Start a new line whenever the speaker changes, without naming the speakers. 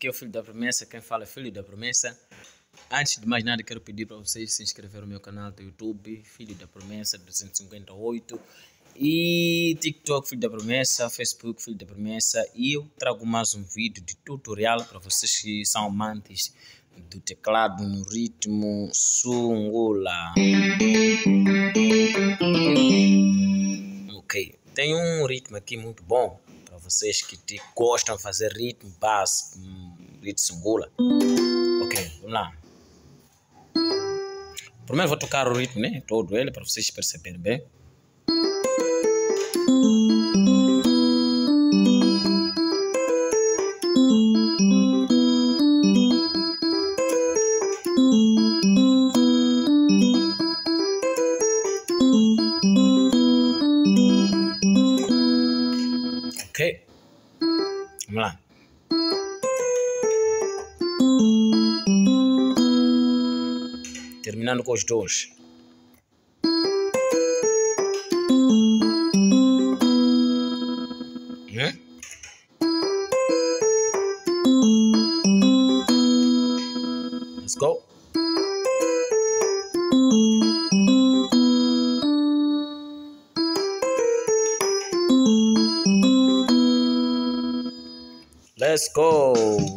Aqui é o Filho da Promessa, quem fala é Filho da Promessa. Antes de mais nada, quero pedir para vocês se inscreverem no meu canal do YouTube, Filho da Promessa 258, e TikTok, Filho da Promessa, Facebook, Filho da Promessa. E eu trago mais um vídeo de tutorial para vocês que são amantes do teclado no ritmo Sungula. Ok, tem um ritmo aqui muito bom para vocês que gostam de fazer ritmo bass, ritmo Sungula. Ok, vamos lá. Primeiro vou tocar o ritmo, né? Todo ele, para vocês perceberem bem. Ok, vamos lá. Terminando com os dois. Let's go. Let's go.